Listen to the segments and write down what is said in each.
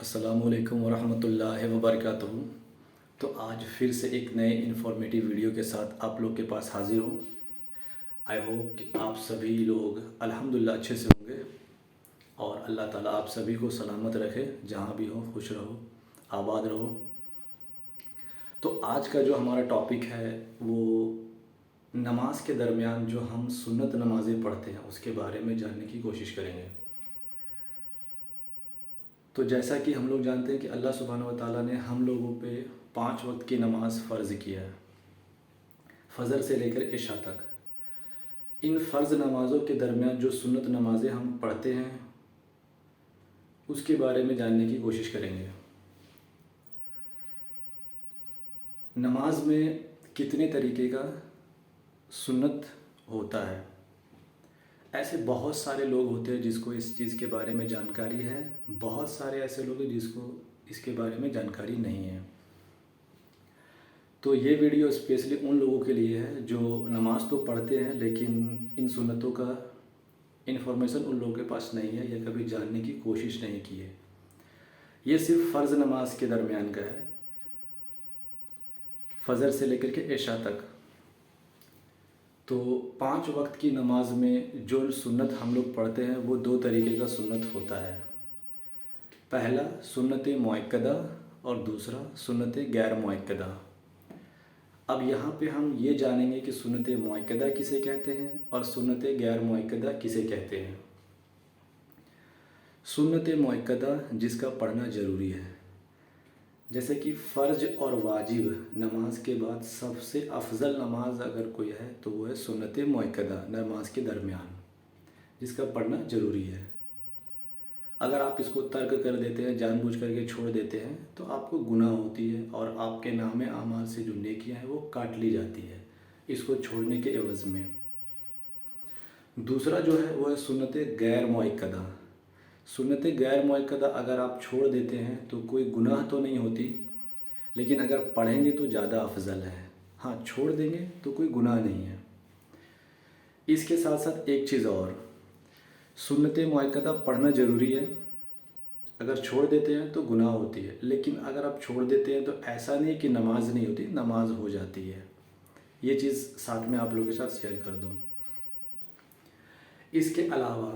السلام علیکم ورحمۃ اللہ وبرکاتہ۔ تو آج پھر سے ایک نئے انفارمیٹیو ویڈیو کے ساتھ آپ لوگ کے پاس حاضر ہوں۔ آئی ہوپ کہ آپ سبھی لوگ الحمدللہ اچھے سے ہوں گے اور اللہ تعالیٰ آپ سبھی کو سلامت رکھے، جہاں بھی ہو خوش رہو، آباد رہو۔ تو آج کا جو ہمارا ٹاپک ہے وہ نماز کے درمیان جو ہم سنت نمازیں پڑھتے ہیں اس کے بارے میں جاننے کی کوشش کریں گے۔ تو جیسا کہ ہم لوگ جانتے ہیں کہ اللہ سبحانہ و تعالیٰ نے ہم لوگوں پہ 5 وقت کی نماز فرض کیا ہے، فجر سے لے کر عشاء تک۔ ان فرض نمازوں کے درمیان جو سنت نمازیں ہم پڑھتے ہیں اس کے بارے میں جاننے کی کوشش کریں گے۔ نماز میں کتنے طریقے کا سنت ہوتا ہے؟ ایسے بہت سارے لوگ ہوتے ہیں جس کو اس چیز کے بارے میں جانکاری ہے، بہت سارے ایسے لوگ ہیں جس کو اس کے بارے میں جانکاری نہیں ہے۔ تو یہ ویڈیو اسپیشلی ان لوگوں کے لیے ہے جو نماز تو پڑھتے ہیں لیکن ان سنتوں کا انفارمیشن ان لوگوں کے پاس نہیں ہے یا کبھی جاننے کی کوشش نہیں کی ہے۔ یہ صرف فرض نماز کے درمیان کا ہے، فجر سے لے کر کے عشاء تک۔ تو 5 وقت کی نماز میں جو سنت ہم لوگ پڑھتے ہیں وہ 2 طریقے کا سنت ہوتا ہے۔ پہلا سنت مؤکدہ اور دوسرا سنت غیر مؤکدہ۔ اب یہاں پہ ہم یہ جانیں گے کہ سنت مؤکدہ کسے کہتے ہیں اور سنت غیر مؤکدہ کسے کہتے ہیں۔ سنت مؤکدہ جس کا پڑھنا ضروری ہے، جیسے کہ فرض اور واجب نماز کے بعد سب سے افضل نماز اگر کوئی ہے تو وہ ہے سنت مؤکدہ، نماز کے درمیان جس کا پڑھنا ضروری ہے۔ اگر آپ اس کو ترک کر دیتے ہیں، جان بوجھ کر کے چھوڑ دیتے ہیں تو آپ کو گناہ ہوتی ہے اور آپ کے نام اعمال سے جو نیکیاں ہیں وہ کاٹ لی جاتی ہے اس کو چھوڑنے کے عوض میں۔ دوسرا جو ہے وہ ہے سنت غیر مؤکدہ۔ سنت غیر مؤکدہ اگر آپ چھوڑ دیتے ہیں تو کوئی گناہ تو نہیں ہوتی، لیکن اگر پڑھیں گے تو زیادہ افضل ہے۔ ہاں، چھوڑ دیں گے تو کوئی گناہ نہیں ہے۔ اس کے ساتھ ساتھ ایک چیز اور، سنت مؤکدہ پڑھنا ضروری ہے، اگر چھوڑ دیتے ہیں تو گناہ ہوتی ہے، لیکن اگر آپ چھوڑ دیتے ہیں تو ایسا نہیں کہ نماز نہیں ہوتی، نماز ہو جاتی ہے۔ یہ چیز ساتھ میں آپ لوگوں کے ساتھ شیئر کر دوں۔ اس کے علاوہ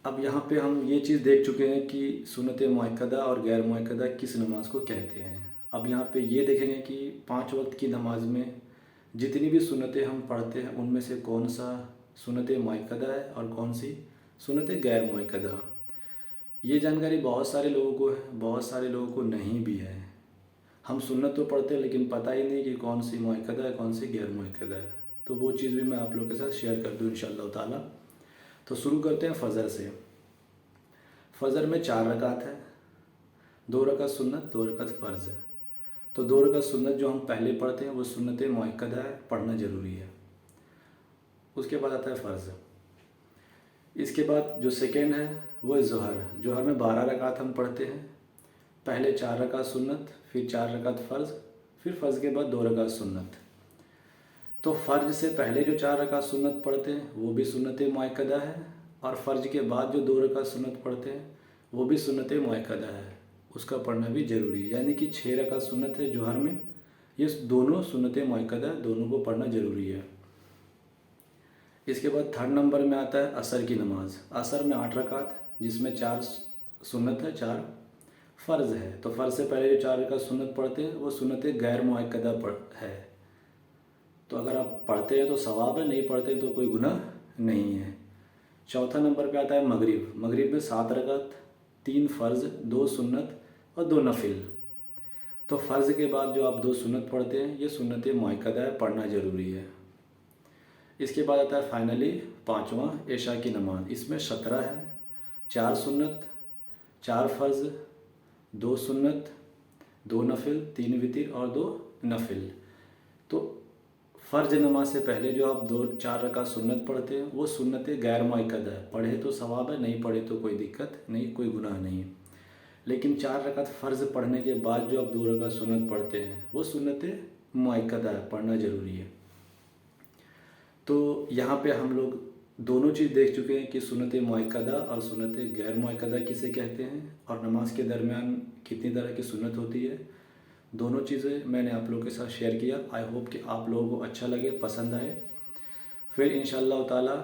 اب یہاں پہ ہم یہ چیز دیکھ چکے ہیں کہ سنت مؤکدہ اور غیر مؤکدہ کس نماز کو کہتے ہیں۔ اب یہاں پہ یہ دیکھیں گے کہ 5 وقت کی نماز میں جتنی بھی سنتیں ہم پڑھتے ہیں ان میں سے کون سا سنت مؤکدہ ہے اور کون سی سنت غیر مؤکدہ۔ یہ جانکاری بہت سارے لوگوں کو ہے، بہت سارے لوگوں کو نہیں بھی ہے۔ ہم سنت تو پڑھتے ہیں لیکن پتہ ہی نہیں کہ کون سی مؤکدہ ہے کون سی غیر مؤکدہ ہے۔ تو وہ چیز بھی میں آپ لوگوں کے ساتھ شیئر کر دوں انشاءاللہ تعالیٰ۔ تو شروع کرتے ہیں فجر سے۔ فجر میں 4 رکعت ہے، 2 رکعت سنت، 2 رکعت فرض ہے۔ تو 2 رکعت سنت جو ہم پہلے پڑھتے ہیں وہ سنت مؤکدہ ہے، پڑھنا ضروری ہے۔ اس کے بعد آتا ہے فرض۔ اس کے بعد جو سیکنڈ ہے وہ ظہر۔ ظہر میں 12 رکعت ہم پڑھتے ہیں، پہلے 4 رکعت سنت، پھر 4 رکعت فرض، پھر فرض کے بعد 2 رکعت سنت۔ تو فرض سے پہلے جو 4 رکعت سنت پڑھتے ہیں وہ بھی سنت مؤکدہ ہے، اور فرض کے بعد جو 2 رکعت سنت پڑھتے ہیں وہ بھی سنت مؤکدہ ہے، اس کا پڑھنا بھی ضروری ہے۔ یعنی کہ 6 رکعت سنت ہے ظہر میں، یہ دونوں سنت مؤکدہ ہے، دونوں کو پڑھنا ضروری ہے۔ اس کے بعد 3rd نمبر میں آتا ہے عصر کی نماز۔ عصر میں 8 رکعت جس میں 4 سنت ہے، 4 فرض ہے۔ تو فرض سے پہلے جو 4 رکعت سنت پڑھتے ہیں وہ سنت غیر مؤکدہ ہے۔ تو اگر آپ پڑھتے ہیں تو ثواب ہے، نہیں پڑھتے تو کوئی گناہ نہیں ہے۔ 4تھا نمبر پہ آتا ہے مغرب۔ مغرب میں 7 رکعت، 3 فرض، 2 سنت اور 2 نفل۔ تو فرض کے بعد جو آپ 2 سنت پڑھتے ہیں یہ سنت مؤکدہ ہے، پڑھنا ضروری ہے۔ اس کے بعد آتا ہے فائنلی 5واں عشاء کی نماز۔ اس میں 17 ہے، 4 سنت، 4 فرض، 2 سنت، 2 نفل، 3 وتر اور 2 نفل۔ تو فرض نماز سے پہلے جو آپ 4 رکعت سنت پڑھتے ہیں وہ سنت غیر مؤکدہ ہے، پڑھے تو ثواب ہے، نہیں پڑھے تو کوئی دقت نہیں، کوئی گناہ نہیں۔ لیکن 4 رکعت فرض پڑھنے کے بعد جو آپ 2 رکعت سنت پڑھتے ہیں وہ سنت مؤکدہ ہے، پڑھنا ضروری ہے۔ تو یہاں پہ ہم لوگ دونوں چیز دیکھ چکے ہیں کہ سنت مؤکدہ اور سنت غیر مؤکدہ کسے کہتے ہیں، اور نماز کے درمیان کتنی طرح کی سنت ہوتی ہے۔ دونوں چیزیں میں نے آپ لوگوں کے ساتھ شیئر کیا۔ آئی ہوپ کہ آپ لوگوں کو اچھا لگے، پسند آئے۔ پھر انشاءاللہ تعالی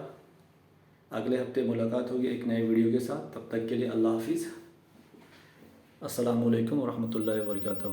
اگلے ہفتے ملاقات ہوگی ایک نئے ویڈیو کے ساتھ۔ تب تک کے لیے اللہ حافظ۔ السلام علیکم ورحمۃ اللہ وبرکاتہ۔